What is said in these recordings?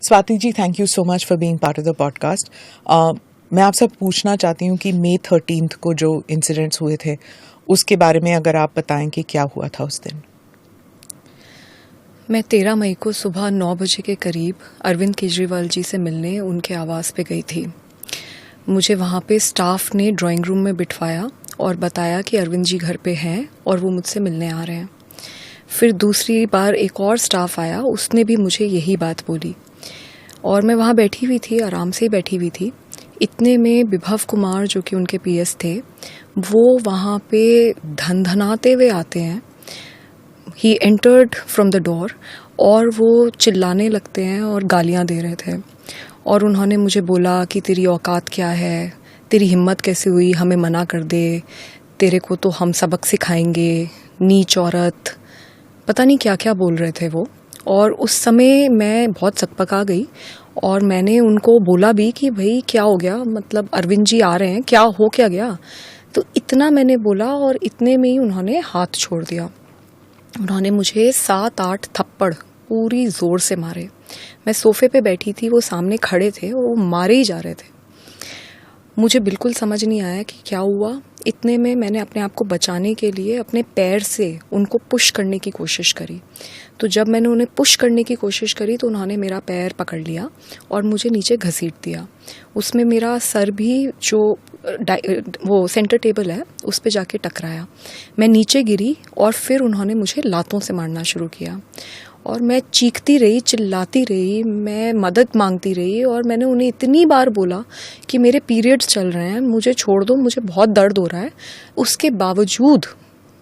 Swati ji, thank you so much for being part of the podcast. मैं आपसे पूछना चाहती हूँ कि May 13 को जो इंसिडेंट्स हुए थे उसके बारे में अगर आप बताएं कि क्या हुआ था उस दिन। मैं 13 मई को सुबह 9 बजे के करीब अरविंद केजरीवाल जी से मिलने उनके आवास पे गई थी। मुझे वहाँ पे स्टाफ ने ड्राइंग रूम में बिठवाया और बताया कि अरविंद जी घर पे हैं और वो मुझसे मिलने आ रहे हैं। फिर दूसरी बार एक और स्टाफ आया, उसने भी मुझे यही बात बोली और मैं वहाँ बैठी हुई थी, आराम से ही बैठी हुई थी। इतने में विभव कुमार जो कि उनके पीएस थे, वो वहाँ पे धनधनाते हुए आते हैं। He entered from the door और वो चिल्लाने लगते हैं और गालियाँ दे रहे थे और उन्होंने मुझे बोला कि तेरी औकात क्या है, तेरी हिम्मत कैसे हुई हमें मना कर दे, तेरे को तो हम सबक सिखाएंगे, नीच औरत, पता नहीं क्या क्या बोल रहे थे वो। और उस समय मैं बहुत सकपका गई और मैंने उनको बोला भी कि भाई क्या हो गया, मतलब अरविंद जी आ रहे हैं, क्या हो क्या गया। तो इतना मैंने बोला और इतने में ही उन्होंने हाथ छोड़ दिया। उन्होंने मुझे 7-8 थप्पड़ पूरी ज़ोर से मारे। मैं सोफे पे बैठी थी, वो सामने खड़े थे और वो मारे ही जा रहे थे। मुझे बिल्कुल समझ नहीं आया कि क्या हुआ। इतने में मैंने अपने आप को बचाने के लिए अपने पैर से उनको पुश करने की कोशिश करी। तो जब मैंने उन्हें पुश करने की कोशिश करी तो उन्होंने मेरा पैर पकड़ लिया और मुझे नीचे घसीट दिया। उसमें मेरा सर भी जो वो सेंटर टेबल है उस पे जाके टकराया। मैं नीचे गिरी और फिर उन्होंने मुझे लातों से मारना शुरू किया और मैं चीखती रही, चिल्लाती रही, मैं मदद मांगती रही और मैंने उन्हें इतनी बार बोला कि मेरे पीरियड्स चल रहे हैं, मुझे छोड़ दो, मुझे बहुत दर्द हो रहा है। उसके बावजूद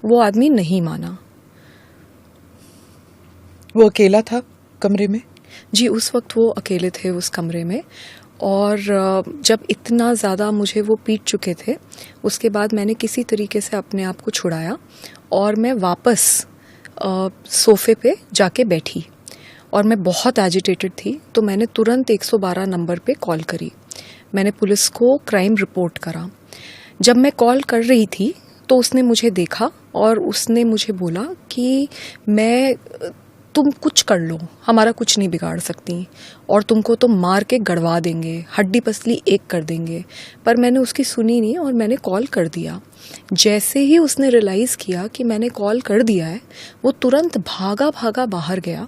वो आदमी नहीं माना। वो अकेला था कमरे में? जी, उस वक्त वो अकेले थे उस कमरे में। और जब इतना ज़्यादा मुझे वो पीट चुके थे, उसके बाद मैंने किसी तरीके से अपने आप को छुड़ाया और मैं वापस सोफे पे जाके बैठी और मैं बहुत एजिटेटेड थी। तो मैंने तुरंत 112 नंबर पे कॉल करी। मैंने पुलिस को क्राइम रिपोर्ट करा। जब मैं कॉल कर रही थी तो उसने मुझे देखा और उसने मुझे बोला कि तुम कुछ कर लो, हमारा कुछ नहीं बिगाड़ सकती और तुमको तो मार के गड़वा देंगे, हड्डी पसली एक कर देंगे। पर मैंने उसकी सुनी नहीं और मैंने कॉल कर दिया। जैसे ही उसने रियलाइज़ किया कि मैंने कॉल कर दिया है, वो तुरंत भागा भागा बाहर गया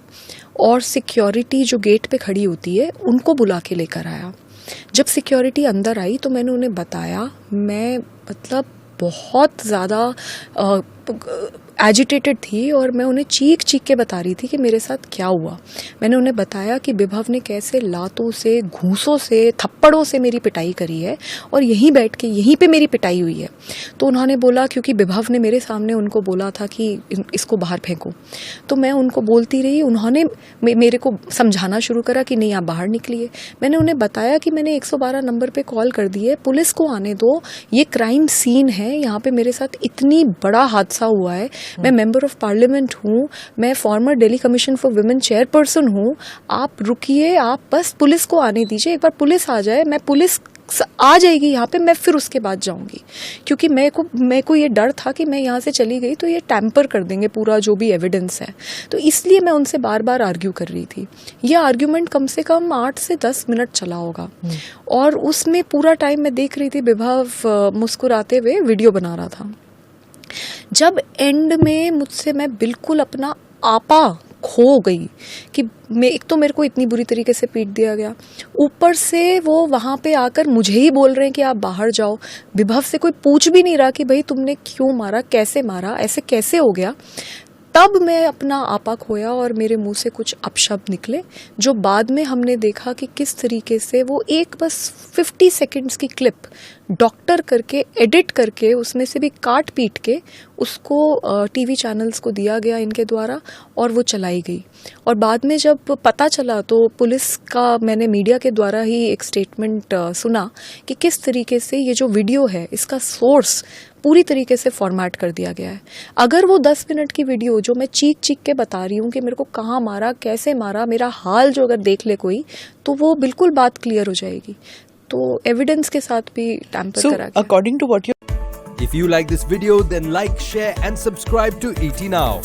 और सिक्योरिटी जो गेट पे खड़ी होती है उनको बुला के लेकर आया। जब सिक्योरिटी अंदर आई तो मैंने उन्हें बताया, मैं मतलब बहुत ज़्यादा एजिटेटेड थी और मैं उन्हें चीख चीख के बता रही थी कि मेरे साथ क्या हुआ। मैंने उन्हें बताया कि विभव ने कैसे लातों से, घूंसों से, थप्पड़ों से मेरी पिटाई करी है और यहीं बैठ के यहीं पे मेरी पिटाई हुई है। तो उन्होंने बोला, क्योंकि विभव ने मेरे सामने उनको बोला था कि इसको बाहर फेंको, तो मैं उनको बोलती रही। उन्होंने मेरे को समझाना शुरू करा कि नहीं आप बाहर निकलिए। मैंने उन्हें बताया कि मैंने 112 नंबर पर कॉल कर दी है, पुलिस को आने दो, ये क्राइम सीन है, यहाँ पे मेरे साथ इतनी बड़ा हादसा हुआ है, मैं मेंबर ऑफ पार्लियामेंट हूँ, मैं farmer Delhi commission for women chairperson हूँ, आप रुकिए, आप बस पुलिस को आने दीजिए, एक बार पुलिस आ जाए, मैं पुलिस आ जाएगी यहाँ पे, मैं फिर उसके बाद जाऊँगी। क्योंकि मेरे को ये डर था कि मैं यहाँ से चली गई तो ये टैम्पर कर देंगे पूरा जो भी एविडेंस है। तो इसलिए मैं उनसे बार बार आर्ग्यू कर रही थी। ये आर्ग्यूमेंट कम से कम 8 से 10 मिनट चला होगा और उसमें पूरा टाइम मैं देख रही थी विभव मुस्कुराते हुए वीडियो बना रहा था। जब एंड में मुझसे मैं बिल्कुल अपना आपा खो गई कि एक तो मेरे को इतनी बुरी तरीके से पीट दिया गया, ऊपर से वो वहाँ पे आकर मुझे ही बोल रहे हैं कि आप बाहर जाओ। विभव से कोई पूछ भी नहीं रहा कि भाई तुमने क्यों मारा, कैसे मारा, ऐसे कैसे हो गया। तब मैं अपना आपा खोया और मेरे मुंह से कुछ अपशब्द निकले, जो बाद में हमने देखा कि किस तरीके से वो एक बस 50 सेकंड्स की क्लिप डॉक्टर करके एडिट करके उसमें से भी काट पीट के उसको टीवी चैनल्स को दिया गया इनके द्वारा और वो चलाई गई। और बाद में जब पता चला तो पुलिस का मैंने मीडिया के द्वारा ही एक स्टेटमेंट सुना कि किस तरीके से ये जो वीडियो है इसका सोर्स पूरी तरीके से फॉर्मेट कर दिया गया है। अगर वो 10 मिनट की वीडियो जो मैं चीख चीख के बता रही हूँ कि मेरे को कहाँ मारा, कैसे मारा, मेरा हाल जो अगर देख ले कोई, तो वो बिल्कुल बात क्लियर हो जाएगी। तो एविडेंस के साथ भी टैम्पर करा गया। According to what you If you like this video, then like, share and subscribe to ET Now.